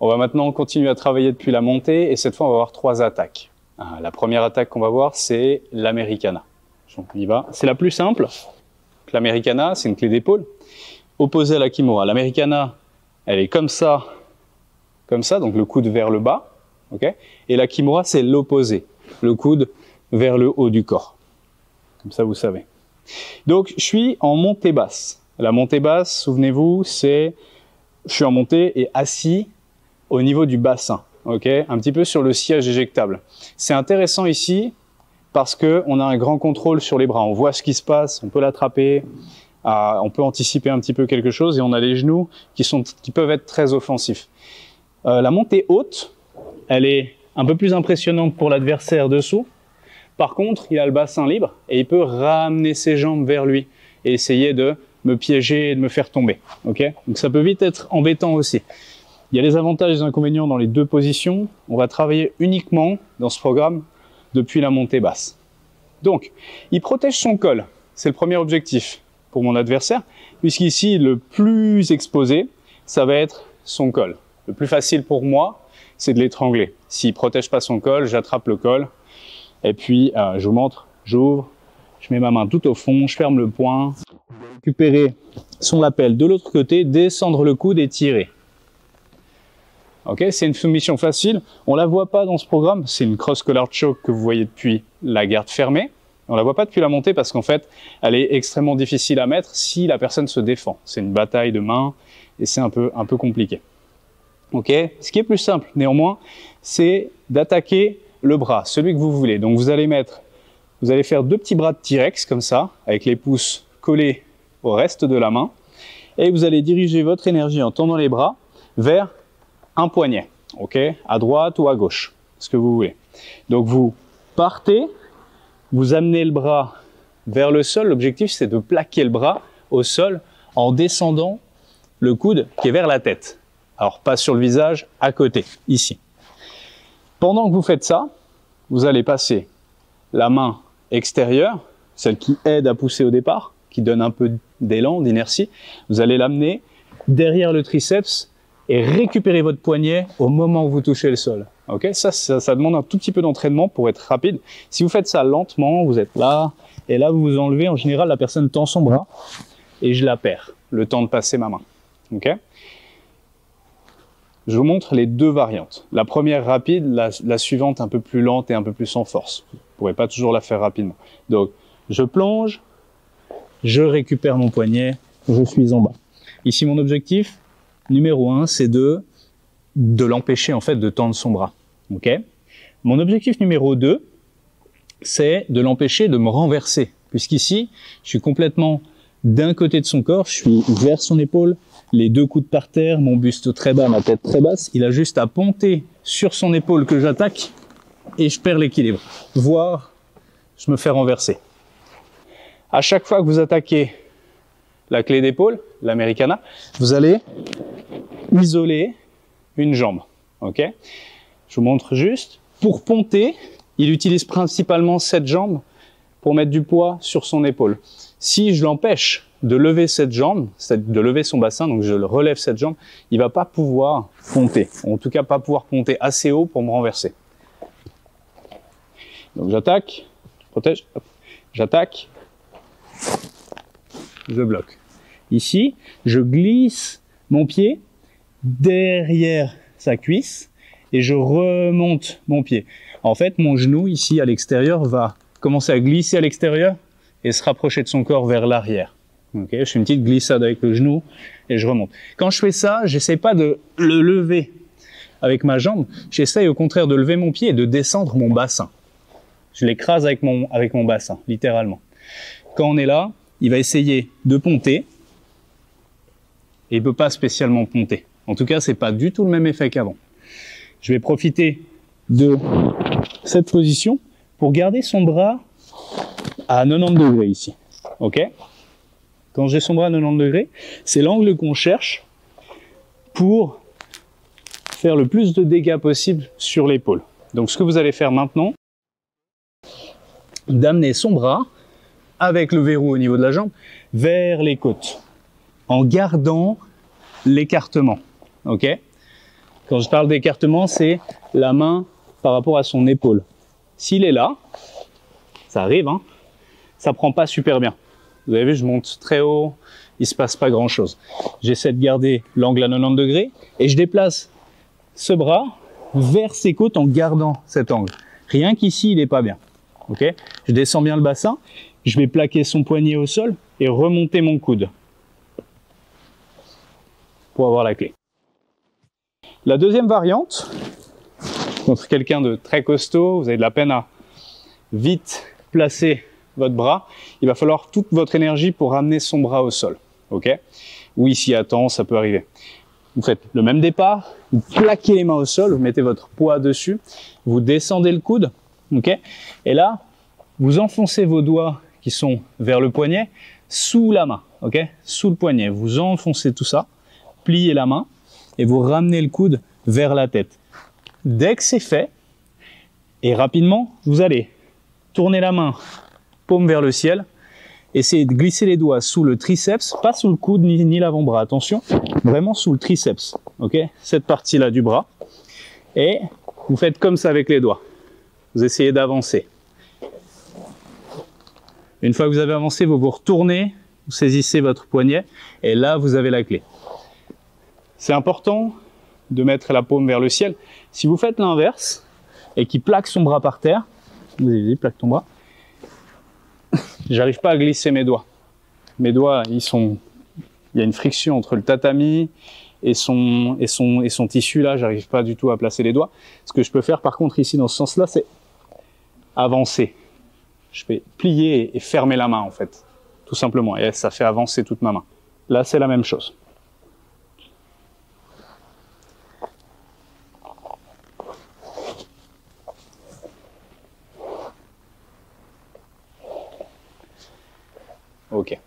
On va maintenant continuer à travailler depuis la montée et cette fois on va avoir 3 attaques. La première attaque qu'on va voir, c'est l'Americana. Donc on y va. C'est la plus simple. L'Americana, c'est une clé d'épaule opposée à la Kimura. L'Americana, elle est comme ça, donc le coude vers le bas. Okay, et la Kimura, c'est l'opposé, le coude vers le haut du corps. Comme ça, vous savez. Donc, je suis en montée basse. La montée basse, souvenez-vous, c'est je suis en montée et assis au niveau du bassin, okay, un petit peu sur le siège éjectable. C'est intéressant ici parce qu'on a un grand contrôle sur les bras. On voit ce qui se passe, on peut l'attraper, on peut anticiper un petit peu quelque chose et on a les genoux qui peuvent être très offensifs. La montée haute, elle est un peu plus impressionnante pour l'adversaire dessous. Par contre, il a le bassin libre et il peut ramener ses jambes vers lui et essayer de me piéger et de me faire tomber. Okay, donc ça peut vite être embêtant aussi. Il y a les avantages et les inconvénients dans les deux positions. On va travailler uniquement dans ce programme depuis la montée basse. Donc, il protège son col. C'est le premier objectif pour mon adversaire, puisqu'ici, le plus exposé, ça va être son col. Le plus facile pour moi, c'est de l'étrangler. S'il ne protège pas son col, j'attrape le col. Et puis, je vous montre, j'ouvre, je mets ma main tout au fond, je ferme le poing, récupérer son lapel de l'autre côté, descendre le coude et tirer. Ok, c'est une soumission facile. On la voit pas dans ce programme. C'est une cross collar choke que vous voyez depuis la garde fermée. On la voit pas depuis la montée parce qu'en fait, elle est extrêmement difficile à mettre si la personne se défend. C'est une bataille de mains et c'est un peu compliqué. Ok, ce qui est plus simple néanmoins, c'est d'attaquer le bras, celui que vous voulez. Donc vous allez faire 2 petits bras de T-Rex comme ça, avec les pouces collés au reste de la main, et vous allez diriger votre énergie en tendant les bras vers un poignet, ok, à droite ou à gauche, ce que vous voulez. Donc vous partez, vous amenez le bras vers le sol. L'objectif c'est de plaquer le bras au sol en descendant le coude qui est vers la tête. Alors pas sur le visage, à côté, ici. Pendant que vous faites ça, vous allez passer la main extérieure, celle qui aide à pousser au départ, qui donne un peu d'élan, d'inertie. Vous allez l'amener derrière le triceps et récupérer votre poignet au moment où vous touchez le sol. Okay, ça demande un tout petit peu d'entraînement pour être rapide. Si vous faites ça lentement, vous êtes là, et là vous vous enlevez. En général, la personne tend son bras et je la perds, le temps de passer ma main. Okay, je vous montre les 2 variantes. La première rapide, la suivante un peu plus lente et un peu plus sans force. Vous ne pourrez pas toujours la faire rapidement. Donc, je plonge, je récupère mon poignet, je suis en bas. Ici, mon objectif numéro 1, c'est de l'empêcher en fait de tendre son bras. Okay, mon objectif numéro 2, c'est de l'empêcher de me renverser. Puisqu'ici, je suis complètement d'un côté de son corps, je suis vers son épaule, les 2 coudes par terre, mon buste très bas, ma tête très basse. Il a juste à ponter sur son épaule que j'attaque et je perds l'équilibre, voire je me fais renverser. À chaque fois que vous attaquez la clé d'épaule, l'Americana, vous allez isoler une jambe. Ok, je vous montre juste. Pour ponter, il utilise principalement cette jambe pour mettre du poids sur son épaule. Si je l'empêche de lever cette jambe, de lever son bassin, donc je le relève cette jambe, il va pas pouvoir ponter. En tout cas, pas pouvoir ponter assez haut pour me renverser. Donc j'attaque, je protège, j'attaque, je bloque. Ici, je glisse mon pied derrière sa cuisse et je remonte mon pied. En fait, mon genou ici à l'extérieur va commencer à glisser à l'extérieur et se rapprocher de son corps vers l'arrière. Okay, je fais une petite glissade avec le genou et je remonte. Quand je fais ça, j'essaie pas de le lever avec ma jambe, j'essaie au contraire de lever mon pied et de descendre mon bassin. Je l'écrase avec mon bassin, littéralement. Quand on est là, il va essayer de ponter et il peut pas spécialement ponter. En tout cas, c'est pas du tout le même effet qu'avant. Je vais profiter de cette position pour garder son bras à 90 degrés ici. Ok ? Quand j'ai son bras à 90 degrés, c'est l'angle qu'on cherche pour faire le plus de dégâts possible sur l'épaule. Donc ce que vous allez faire maintenant, d'amener son bras avec le verrou au niveau de la jambe vers les côtes en gardant l'écartement. Ok ? Quand je parle d'écartement, c'est la main par rapport à son épaule. S'il est là, ça arrive, hein, ça prend pas super bien. Vous avez vu, je monte très haut, il se passe pas grand chose. J'essaie de garder l'angle à 90 degrés et je déplace ce bras vers ses côtes en gardant cet angle. Rien qu'ici, il est pas bien. Ok, je descends bien le bassin, je vais plaquer son poignet au sol et remonter mon coude pour avoir la clé. La deuxième variante, contre quelqu'un de très costaud, vous avez de la peine à vite placer votre bras, il va falloir toute votre énergie pour ramener son bras au sol. Ok, ou ici attend, ça peut arriver. Vous faites le même départ, vous plaquez les mains au sol, vous mettez votre poids dessus, vous descendez le coude, ok, et là, vous enfoncez vos doigts qui sont vers le poignet sous la main, ok, sous le poignet. Vous enfoncez tout ça, pliez la main et vous ramenez le coude vers la tête. Dès que c'est fait, et rapidement, vous allez tourner la main, paume vers le ciel, essayez de glisser les doigts sous le triceps, pas sous le coude ni l'avant-bras, attention, vraiment sous le triceps, ok, cette partie-là du bras, et vous faites comme ça avec les doigts. Vous essayez d'avancer. Une fois que vous avez avancé, vous vous retournez, vous saisissez votre poignet, et là, vous avez la clé. C'est important de mettre la paume vers le ciel. Si vous faites l'inverse, et qu'il plaque son bras par terre, vas-y, plaque ton bras, j'arrive pas à glisser mes doigts. Mes doigts, il y a une friction entre le tatami et son tissu là, j'arrive pas du tout à placer les doigts. Ce que je peux faire par contre ici dans ce sens-là, c'est avancer. Je fais plier et fermer la main en fait, tout simplement, et ça fait avancer toute ma main. Là, c'est la même chose. Ok.